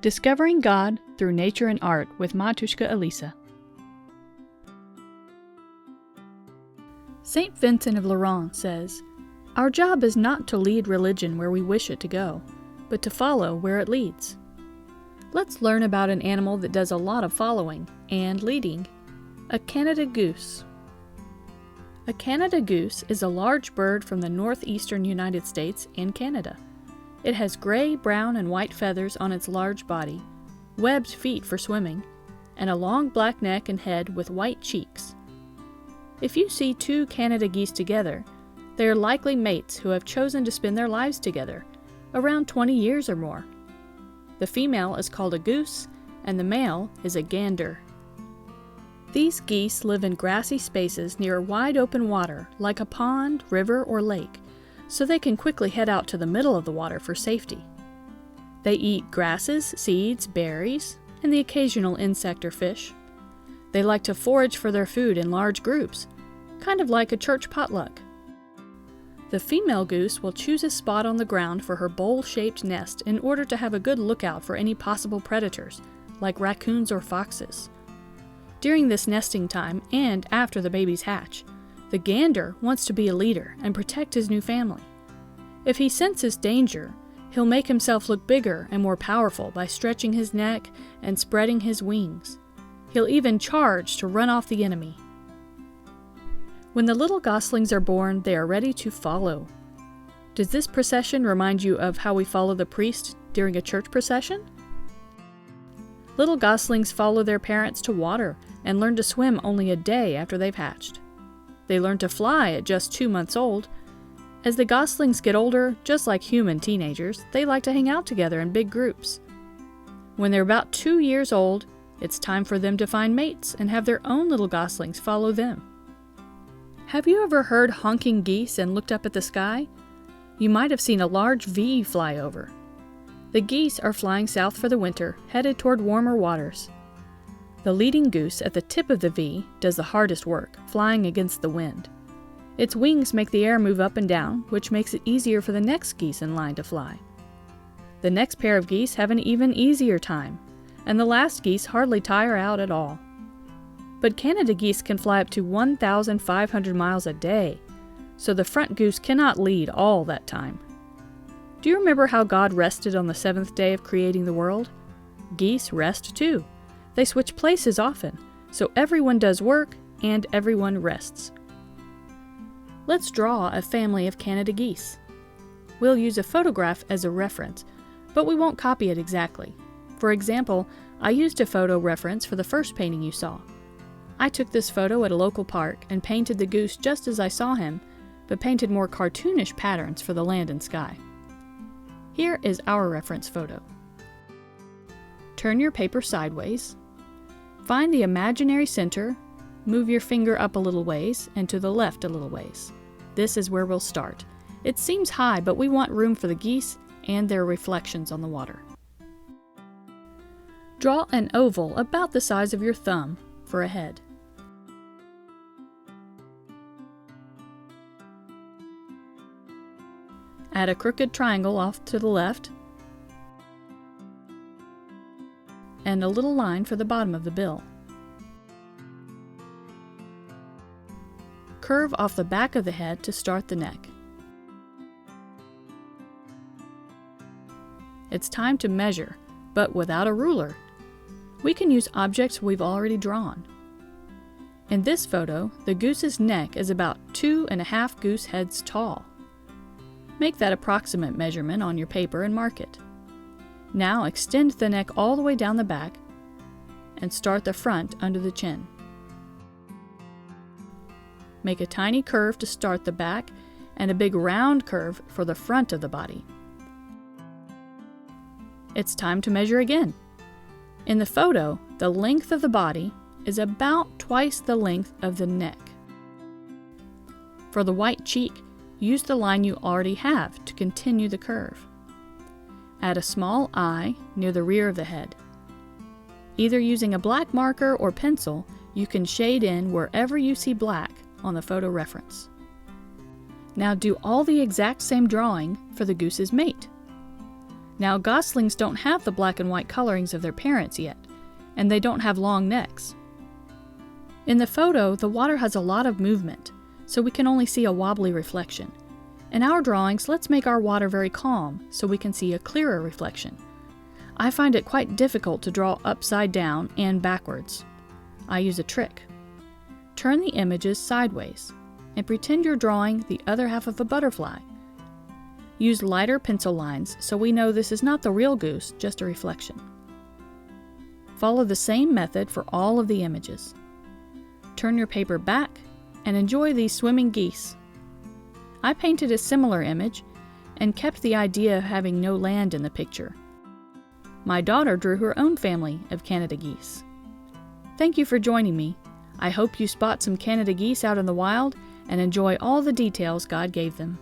Discovering God Through Nature and Art with Matushka Elesa. St. Vincent of Laurel says, "Our job is not to lead religion where we wish it to go, but to follow where it leads." Let's learn about an animal that does a lot of following and leading, a Canada goose. A Canada goose is a large bird from the northeastern United States and Canada. It has gray, brown, and white feathers on its large body, webbed feet for swimming, and a long black neck and head with white cheeks. If you see two Canada geese together, they are likely mates who have chosen to spend their lives together, around 20 years or more. The female is called a goose, and the male is a gander. These geese live in grassy spaces near wide open water, like a pond, river, or lake, so they can quickly head out to the middle of the water for safety. They eat grasses, seeds, berries, and the occasional insect or fish. They like to forage for their food in large groups, kind of like a church potluck. The female goose will choose a spot on the ground for her bowl-shaped nest in order to have a good lookout for any possible predators, like raccoons or foxes. During this nesting time and after the babies hatch, the gander wants to be a leader and protect his new family. If he senses danger, he'll make himself look bigger and more powerful by stretching his neck and spreading his wings. He'll even charge to run off the enemy. When the little goslings are born, they are ready to follow. Does this procession remind you of how we follow the priest during a church procession? Little goslings follow their parents to water and learn to swim only a day after they've hatched. They learn to fly at just 2 months old. As the goslings get older, just like human teenagers, they like to hang out together in big groups. When they're about 2 years old, it's time for them to find mates and have their own little goslings follow them. Have you ever heard honking geese and looked up at the sky? You might have seen a large V fly over. The geese are flying south for the winter, headed toward warmer waters. The leading goose at the tip of the V does the hardest work, flying against the wind. Its wings make the air move up and down, which makes it easier for the next geese in line to fly. The next pair of geese have an even easier time, and the last geese hardly tire out at all. But Canada geese can fly up to 1,500 miles a day, so the front goose cannot lead all that time. Do you remember how God rested on the seventh day of creating the world? Geese rest too. They switch places often, so everyone does work and everyone rests. Let's draw a family of Canada geese. We'll use a photograph as a reference, but we won't copy it exactly. For example, I used a photo reference for the first painting you saw. I took this photo at a local park and painted the goose just as I saw him, but painted more cartoonish patterns for the land and sky. Here is our reference photo. Turn your paper sideways. Find the imaginary center, move your finger up a little ways and to the left a little ways. This is where we'll start. It seems high, but we want room for the geese and their reflections on the water. Draw an oval about the size of your thumb for a head. Add a crooked triangle off to the left and a little line for the bottom of the bill. Curve off the back of the head to start the neck. It's time to measure, but without a ruler. We can use objects we've already drawn. In this photo, the goose's neck is about 2.5 goose heads tall. Make that approximate measurement on your paper and mark it. Now extend the neck all the way down the back and start the front under the chin. Make a tiny curve to start the back and a big round curve for the front of the body. It's time to measure again. In the photo, the length of the body is about twice the length of the neck. For the white cheek, use the line you already have to continue the curve. Add a small eye near the rear of the head. Either using a black marker or pencil, you can shade in wherever you see black on the photo reference. Now do all the exact same drawing for the goose's mate. Now, goslings don't have the black and white colorings of their parents yet, and they don't have long necks. In the photo, the water has a lot of movement, so we can only see a wobbly reflection. In our drawings, let's make our water very calm so we can see a clearer reflection. I find it quite difficult to draw upside down and backwards. I use a trick. Turn the images sideways and pretend you're drawing the other half of a butterfly. Use lighter pencil lines so we know this is not the real goose, just a reflection. Follow the same method for all of the images. Turn your paper back and enjoy these swimming geese. I painted a similar image and kept the idea of having no land in the picture. My daughter drew her own family of Canada geese. Thank you for joining me. I hope you spot some Canada geese out in the wild and enjoy all the details God gave them.